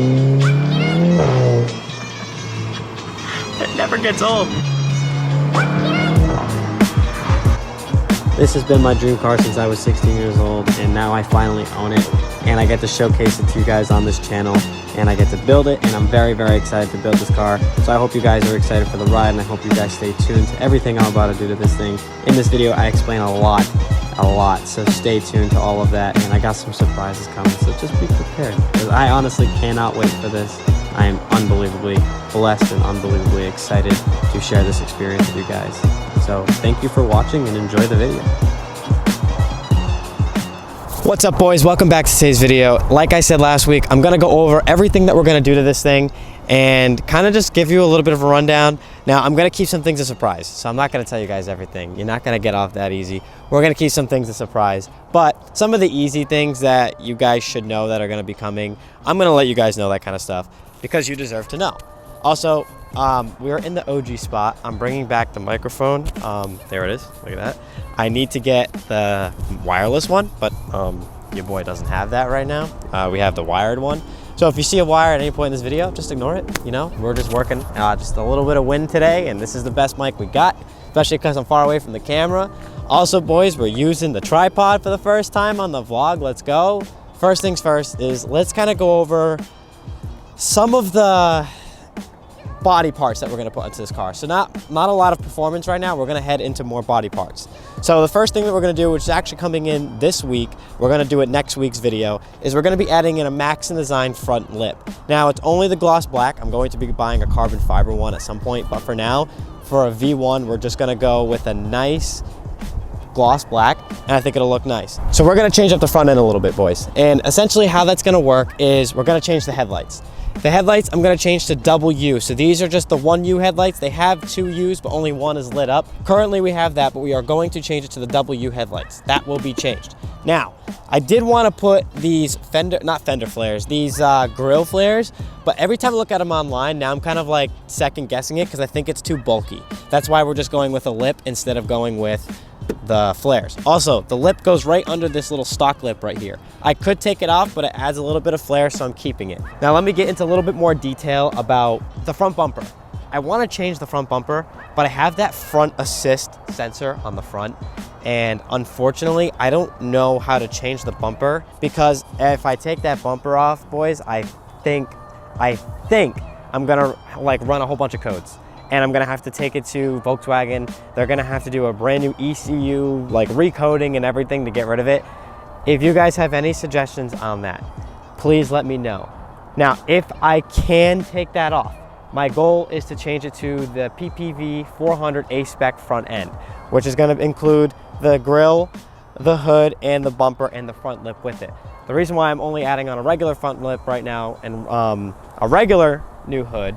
It never gets old. This has been my dream car since I was 16 years old, and now I finally own it, and I get to showcase it to you guys on this channel, and I get to build it, and I'm very, very excited to build this car. So I hope you guys are excited for the ride, and I hope you guys stay tuned to everything I'm about to do to this thing. In this video, I explain a lot, so stay tuned to all of that, and I got some surprises coming, so just be prepared, because I honestly cannot wait for this. I am unbelievably blessed and unbelievably excited to share this experience with you guys. So thank you for watching and enjoy the video. What's up, boys? Welcome back to today's video. Like I said last week, I'm gonna go over everything that we're gonna do to this thing and kind of just give you a little bit of a rundown. Now, I'm gonna keep some things a surprise, so I'm not gonna tell you guys everything. You're not gonna get off that easy. We're gonna keep some things a surprise, but some of the easy things that you guys should know that are gonna be coming, I'm gonna let you guys know that kind of stuff because you deserve to know. Also, we're in the OG spot. I'm bringing back the microphone. There it is, look at that. I need to get the wireless one, but your boy doesn't have that right now. We have the wired one. So if you see a wire at any point in this video, just ignore it. You know, we're just working just a little bit of wind today, and this is the best mic we got, especially because I'm far away from the camera. Also, boys, we're using the tripod for the first time on the vlog. Let's go. First things first is let's kind of go over some of the body parts that we're gonna put into this car. So not a lot of performance right now. We're gonna head into more body parts. So the first thing that we're gonna do, which is actually coming in this week, we're gonna do it next week's video, is we're gonna be adding in a Max & Design front lip. Now, it's only the gloss black. I'm going to be buying a carbon fiber one at some point, but for now, for a V1, we're just gonna go with a nice gloss black, and I think it'll look nice. So we're gonna change up the front end a little bit, boys. And essentially how that's gonna work is we're gonna change the headlights. The headlights I'm gonna change to double U. So these are just the 1U headlights. They have 2 U's, but only one is lit up. Currently we have that, but we are going to change it to the double U headlights. That will be changed. Now, I did wanna put these not fender flares, these grill flares, but every time I look at them online, now I'm kind of like second guessing it because I think it's too bulky. That's why we're just going with a lip instead of going with the flares. Also, the lip goes right under this little stock lip right here. I could take it off, but it adds a little bit of flare, so I'm keeping it. Now let me get into a little bit more detail about the front bumper. I want to change the front bumper, but I have that front assist sensor on the front, and unfortunately, I don't know how to change the bumper because if I take that bumper off, boys, I think I'm gonna like run a whole bunch of codes. And I'm gonna have to take it to Volkswagen. They're gonna have to do a brand new ECU, like recoding and everything to get rid of it. If you guys have any suggestions on that, please let me know. Now, if I can take that off, my goal is to change it to the PPV 400 A-Spec front end, which is gonna include the grille, the hood, and the bumper and the front lip with it. The reason why I'm only adding on a regular front lip right now and a regular new hood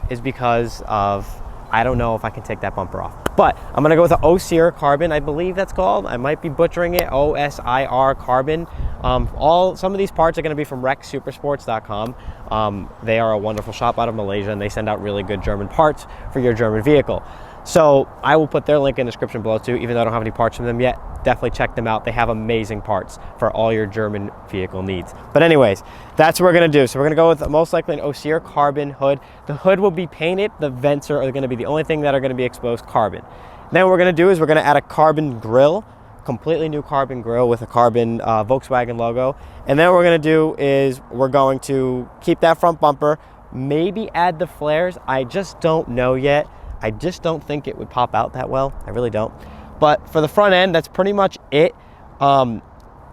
is because of, I don't know if I can take that bumper off. But I'm gonna go with the Osir carbon, I believe that's called. I might be butchering it, OSIR carbon. Some of these parts are gonna be from RexSupersports.com. They are a wonderful shop out of Malaysia, and they send out really good German parts for your German vehicle. So I will put their link in the description below too, even though I don't have any parts from them yet. Definitely check them out. They have amazing parts for all your German vehicle needs. But anyways, that's what we're gonna do. So we're gonna go with most likely an Osir carbon hood. The hood will be painted. The vents are gonna be the only thing that are gonna be exposed carbon. Then what we're gonna do is we're gonna add a carbon grille, completely new carbon grille with a carbon Volkswagen logo. And then what we're gonna do is we're going to keep that front bumper, maybe add the flares. I just don't know yet. I just don't think it would pop out that well. I really don't. But for the front end, that's pretty much it. We're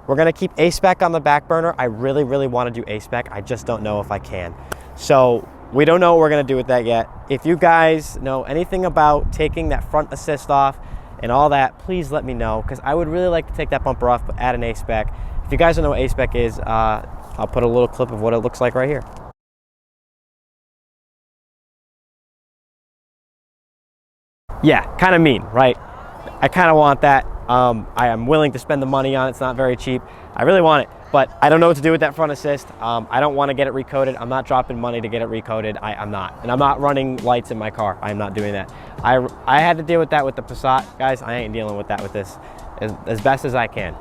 gonna keep A-Spec on the back burner. I really, really wanna do A-Spec. I just don't know if I can. So we don't know what we're gonna do with that yet. If you guys know anything about taking that front assist off and all that, please let me know, because I would really like to take that bumper off, but add an A-Spec. If you guys don't know what A-Spec is, I'll put a little clip of what it looks like right here. Yeah, kind of mean, right? I kind of want that. I am willing to spend the money on it. It's not very cheap. I really want it, but I don't know what to do with that front assist. I don't want to get it recoded. I'm not dropping money to get it recoded. I'm not. And I'm not running lights in my car. I'm not doing that. I had to deal with that with the Passat. Guys, I ain't dealing with that with this as best as I can.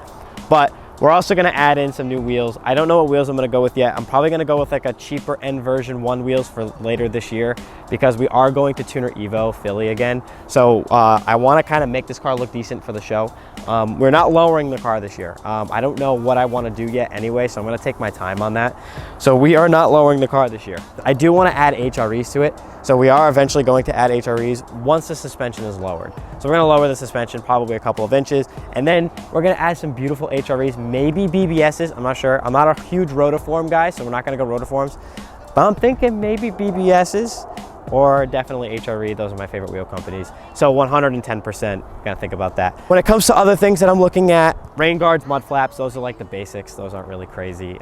But We're also gonna add in some new wheels. I don't know what wheels I'm gonna go with yet. I'm probably gonna go with like a cheaper end version 1 wheels for later this year because we are going to Tuner Evo Philly again. So I wanna kind of make this car look decent for the show. We're not lowering the car this year. I don't know what I wanna do yet anyway, so I'm gonna take my time on that. So we are not lowering the car this year. I do wanna add HREs to it. So we are eventually going to add HREs once the suspension is lowered. So we're gonna lower the suspension probably a couple of inches, and then we're gonna add some beautiful HREs, maybe BBSs, I'm not sure. I'm not a huge rotiform guy, so we're not gonna go rotiforms, but I'm thinking maybe BBSs or definitely HRE. Those are my favorite wheel companies. So 110%, gotta think about that. When it comes to other things that I'm looking at, rain guards, mud flaps, those are like the basics. Those aren't really crazy.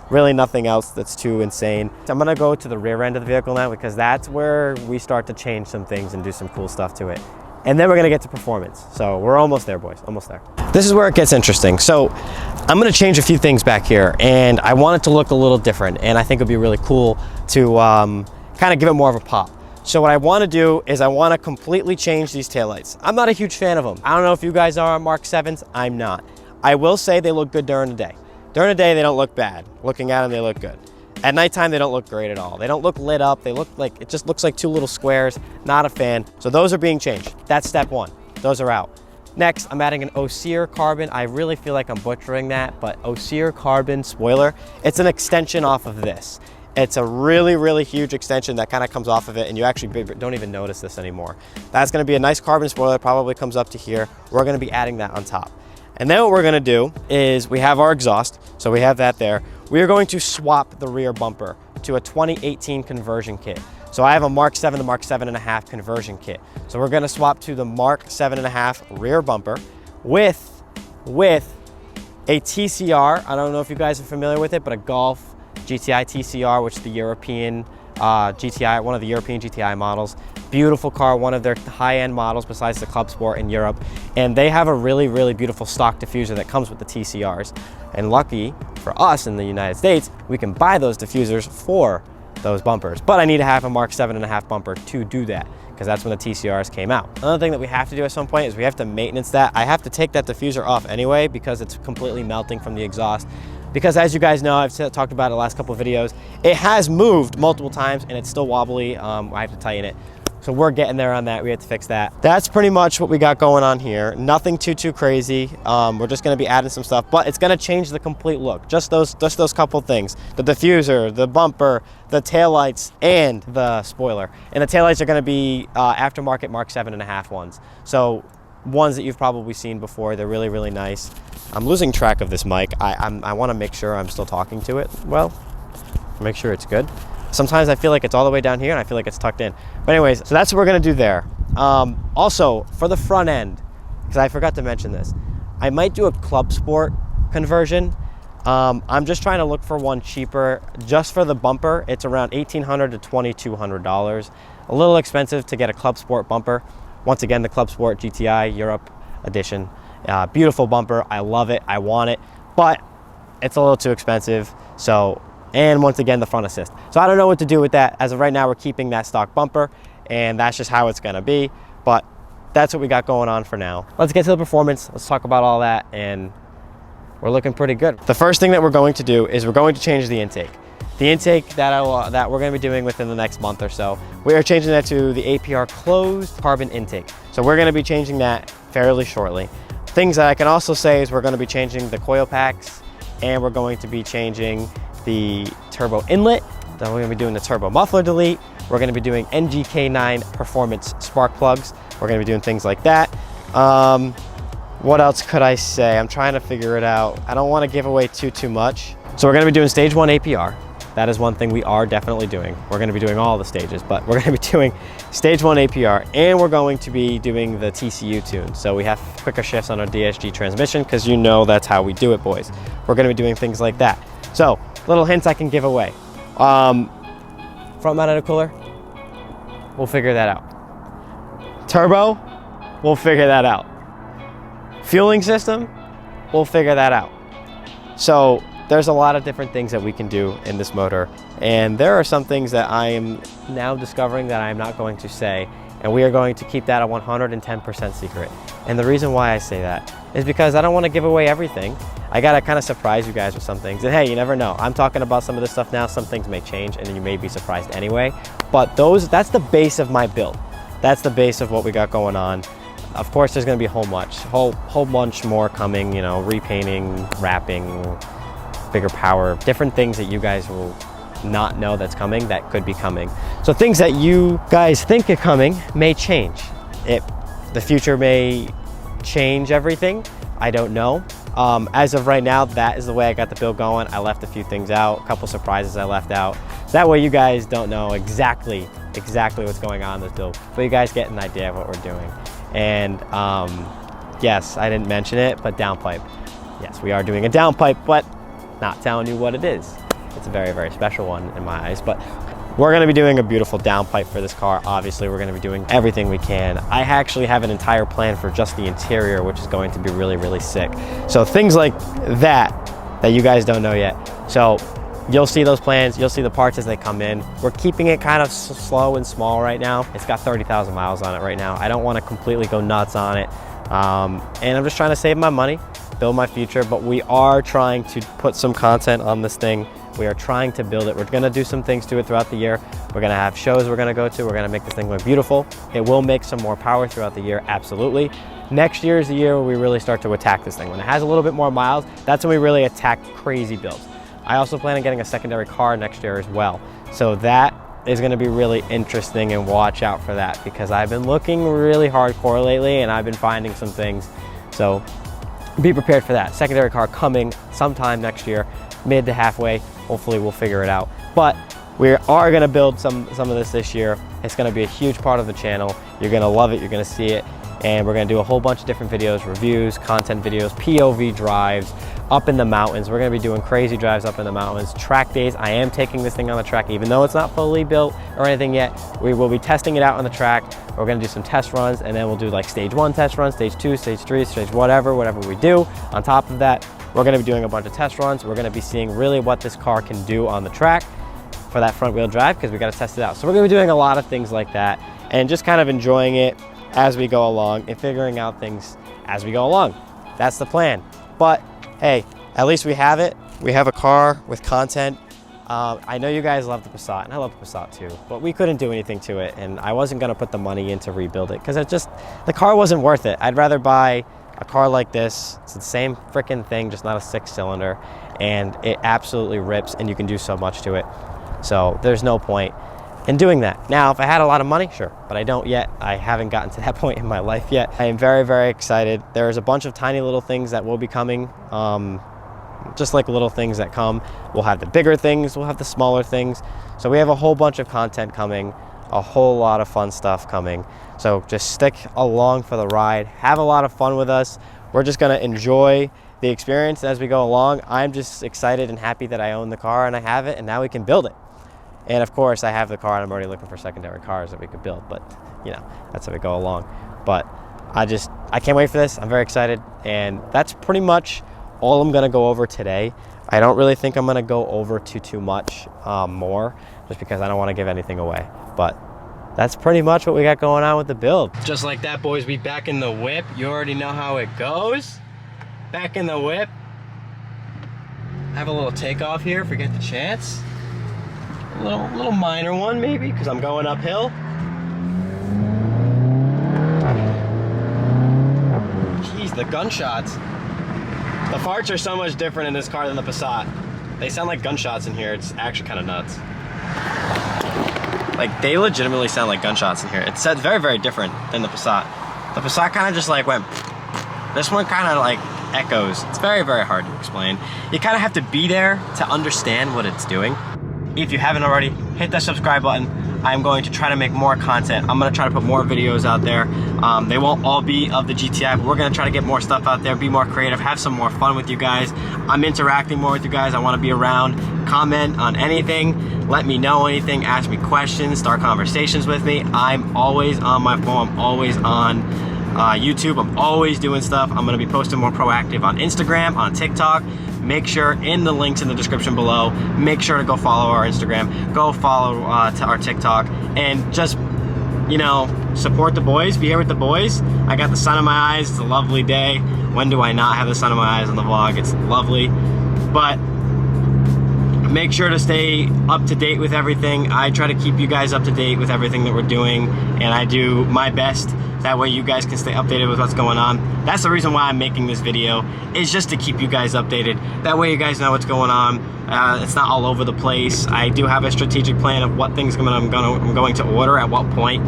Really nothing else that's too insane. So I'm gonna go to the rear end of the vehicle now because that's where we start to change some things and do some cool stuff to it. And then we're gonna get to performance. So we're almost there, boys, almost there. This is where it gets interesting. So I'm gonna change a few things back here, and I want it to look a little different, and I think it'd be really cool to kind of give it more of a pop. So what I wanna do is I wanna completely change these taillights. I'm not a huge fan of them. I don't know if you guys are on Mark 7s, I'm not. I will say they look good during the day. During the day, they don't look bad. Looking at them, they look good. At nighttime, they don't look great at all. They don't look lit up. They look like, it just looks like two little squares. Not a fan. So those are being changed. That's step one. Those are out. Next, I'm adding an Osir carbon. I really feel like I'm butchering that, but Osir carbon spoiler. It's an extension off of this. It's a really, really huge extension that kind of comes off of it, and you actually don't even notice this anymore. That's gonna be a nice carbon spoiler, probably comes up to here. We're gonna be adding that on top. And then what we're gonna do is we have our exhaust, so we have that there. We are going to swap the rear bumper to a 2018 conversion kit. So I have a Mark 7 to Mark 7.5 conversion kit. So we're gonna swap to the Mark 7.5 rear bumper with a TCR. I don't know if you guys are familiar with it, but a Golf GTI TCR, which is the European GTI, one of the European GTI models. Beautiful car, one of their high-end models besides the Club Sport in Europe. And they have a really, really beautiful stock diffuser that comes with the TCRs. And lucky for us in the United States, we can buy those diffusers for those bumpers. But I need to have a Mark 7.5 bumper to do that, because that's when the TCRs came out. Another thing that we have to do at some point is we have to maintenance that. I have to take that diffuser off anyway because it's completely melting from the exhaust. Because as you guys know, I've talked about it the last couple of videos, it has moved multiple times and it's still wobbly. I have to tighten it. So we're getting there on that. We have to fix that. That's pretty much what we got going on here. Nothing too crazy. We're just gonna be adding some stuff, but it's gonna change the complete look. Just those couple things. The diffuser, the bumper, the taillights, and the spoiler. And the taillights are gonna be aftermarket Mark 7.5 ones. So ones that you've probably seen before. They're really, really nice. I'm losing track of this mic. I wanna make sure I'm still talking to it well. Make sure it's good. Sometimes I feel like it's all the way down here and I feel like it's tucked in. But anyways, so that's what we're gonna do there. Also, for the front end, because I forgot to mention this, I might do a Club Sport conversion. I'm just trying to look for one cheaper. Just for the bumper, it's around $1,800 to $2,200. A little expensive to get a Club Sport bumper. Once again, the Club Sport GTI Europe edition. Beautiful bumper, I love it, I want it, but it's a little too expensive. So, and once again, the front assist. So I don't know what to do with that. As of right now, we're keeping that stock bumper, and that's just how it's gonna be. But that's what we got going on for now. Let's get to the performance. Let's talk about all that, and we're looking pretty good. The first thing that we're going to do is we're going to change the intake. The intake that we're gonna be doing within the next month or so, we are changing that to the APR closed carbon intake. So we're gonna be changing that fairly shortly. Things that I can also say is we're gonna be changing the coil packs, and we're going to be changing the turbo inlet. Then we're gonna be doing the turbo muffler delete. We're gonna be doing NGK9 performance spark plugs. We're gonna be doing things like that. What else could I say? I'm trying to figure it out. I don't wanna give away too much. So we're gonna be doing stage 1 APR. That is one thing we are definitely doing. We're gonna be doing all the stages, but we're gonna be doing stage 1 APR, and we're going to be doing the TCU tune. So we have quicker shifts on our DSG transmission, because you know that's how we do it, boys. We're gonna be doing things like that. So, little hints I can give away. Front mounted cooler, we'll figure that out. Turbo, we'll figure that out. Fueling system, we'll figure that out. So, there's a lot of different things that we can do in this motor, and there are some things that I am now discovering that I'm not going to say, and we are going to keep that a 110% secret. And the reason why I say that is because I don't want to give away everything. I gotta kind of surprise you guys with some things. And hey, you never know. I'm talking about some of this stuff now. Some things may change and you may be surprised anyway. But that's the base of my build. That's the base of what we got going on. Of course, there's gonna be a whole bunch more coming, you know, repainting, wrapping, bigger power, different things that you guys will not know that's coming that could be coming. So things that you guys think are coming may change. The future may change everything. I don't know. As of right now, that is the way I got the build going. I left a few things out, a couple surprises I left out. That way you guys don't know exactly what's going on in this build, but you guys get an idea of what we're doing. And yes, I didn't mention it, but downpipe. Yes, we are doing a downpipe, but not telling you what it is. It's a very, very special one in my eyes, but we're gonna be doing a beautiful downpipe for this car. Obviously, we're gonna be doing everything we can. I actually have an entire plan for just the interior, which is going to be really, really sick. So things like that you guys don't know yet. So you'll see those plans, you'll see the parts as they come in. We're keeping it kind of slow and small right now. It's got 30,000 miles on it right now. I don't wanna completely go nuts on it. And I'm just trying to save my money, build my future, but we are trying to put some content on this thing. We are trying to build it. We're gonna do some things to it throughout the year. We're gonna have shows we're gonna go to. We're gonna make this thing look beautiful. It will make some more power throughout the year, absolutely. Next year is the year where we really start to attack this thing. When it has a little bit more miles, that's when we really attack crazy builds. I also plan on getting a secondary car next year as well. So that is gonna be really interesting, and watch out for that, because I've been looking really hardcore lately and I've been finding some things. So be prepared for that. Secondary car coming sometime next year, mid to halfway. Hopefully we'll figure it out. But we are gonna build some of this year. It's gonna be a huge part of the channel. You're gonna love it, you're gonna see it. And we're gonna do a whole bunch of different videos, reviews, content videos, POV drives, up in the mountains. We're gonna be doing crazy drives up in the mountains. Track days, I am taking this thing on the track, even though it's not fully built or anything yet. We will be testing it out on the track. We're gonna do some test runs, and then we'll do like stage 1 test runs, stage 2, stage 3, stage whatever we do. On top of that, we're gonna be doing a bunch of test runs. We're gonna be seeing really what this car can do on the track for that front wheel drive, because we gotta test it out. So we're gonna be doing a lot of things like that, and just kind of enjoying it as we go along and figuring out things as we go along. That's the plan. But hey, at least we have it. We have a car with content. I know you guys love the Passat, and I love the Passat too, but we couldn't do anything to it, and I wasn't gonna put the money in to rebuild it, because the car wasn't worth it. I'd rather buy a car like this. It's the same freaking thing, just not a 6-cylinder, and it absolutely rips, and you can do so much to it. So there's no point in doing that. Now, if I had a lot of money, sure, but I don't yet. I haven't gotten to that point in my life yet. I am very, very excited. There's a bunch of tiny little things that will be coming, just like little things that come. We'll have the bigger things, we'll have the smaller things. So we have a whole bunch of content coming, a whole lot of fun stuff coming. So just stick along for the ride, have a lot of fun with us. We're just gonna enjoy the experience as we go along. I'm just excited and happy that I own the car and I have it, and now we can build it. And of course I have the car and I'm already looking for secondary cars that we could build, but you know, that's how we go along. But I can't wait for this. I'm very excited, and that's pretty much all I'm gonna go over today. I don't really think I'm gonna go over too much more, just because I don't wanna give anything away. But that's pretty much what we got going on with the build. Just like that, boys, we back in the whip. You already know how it goes. Back in the whip. Have a little takeoff here if we get the chance. A little minor one maybe, because I'm going uphill. Jeez, the gunshots. The farts are so much different in this car than the Passat. They sound like gunshots in here. It's actually kind of nuts. Like, they legitimately sound like gunshots in here. It's very, very different than the Passat. The Passat kind of just like went. This one kind of like echoes. It's very, very hard to explain. You kind of have to be there to understand what it's doing. If you haven't already, hit that subscribe button. I'm going to try to make more content. I'm gonna try to put more videos out there. They won't all be of the GTI, but we're gonna try to get more stuff out there, be more creative, have some more fun with you guys. I'm interacting more with you guys. I wanna be around. Comment on anything, let me know anything, ask me questions, start conversations with me. I'm always on my phone, I'm always on YouTube, I'm always doing stuff. I'm gonna be posting more proactive on Instagram, on TikTok. Make sure in the links in the description below, make sure to go follow our Instagram, go follow our TikTok, and just you know, support the boys, be here with the boys. I got the sun in my eyes, it's a lovely day. When do I not have the sun in my eyes on the vlog? It's lovely. But make sure to stay up to date with everything. I try to keep you guys up to date with everything that we're doing, and I do my best. That way you guys can stay updated with what's going on. That's the reason why I'm making this video, is just to keep you guys updated. That way you guys know what's going on. It's not all over the place. I do have a strategic plan of what things I'm going to order at what point.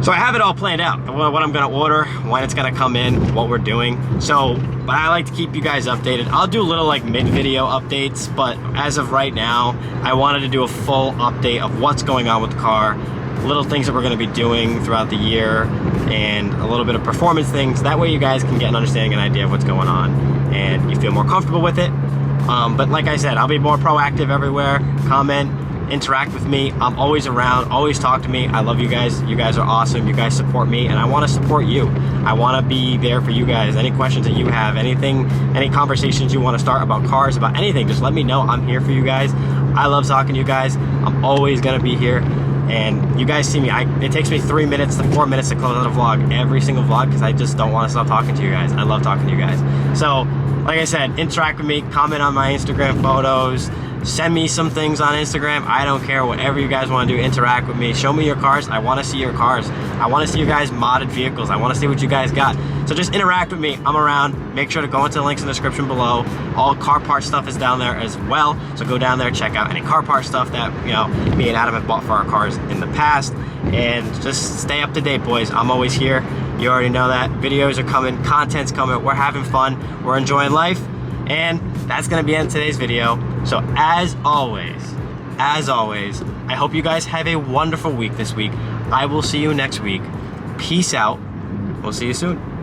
So I have it all planned out, what I'm gonna order, when it's gonna come in, what we're doing. So I like to keep you guys updated. I'll do little like mid-video updates, but as of right now, I wanted to do a full update of what's going on with the car, little things that we're gonna be doing throughout the year, and a little bit of performance things. That way you guys can get an understanding and idea of what's going on, and you feel more comfortable with it. But like I said, I'll be more proactive everywhere. Comment, interact with me. I'm always around, always talk to me. I love you guys. You guys are awesome. You guys support me, and I want to support you. I want to be there for you guys. Any questions that you have, anything, any conversations you want to start about cars, about anything, just let me know. I'm here for you guys. I love talking to you guys. I'm always gonna be here. And you guys see me, it takes me 3 minutes to 4 minutes to close out a vlog, every single vlog, because I just don't want to stop talking to you guys. I love talking to you guys. So, like I said, interact with me, comment on my Instagram photos, send me some things on Instagram. I don't care, whatever you guys want to do, interact with me. Show me your cars. I want to see your cars. I want to see you guys modded vehicles. I want to see what you guys got. So just interact with me. I'm around. Make sure to go into the links in the description below. All car part stuff is down there as well. So go down there, check out any car part stuff that, you know, me and Adam have bought for our cars in the past. And just stay up to date, boys. I'm always here. You already know that. Videos are coming, content's coming. We're having fun. We're enjoying life. And that's gonna be it in today's video. So as always, I hope you guys have a wonderful week this week. I will see you next week. Peace out. We'll see you soon.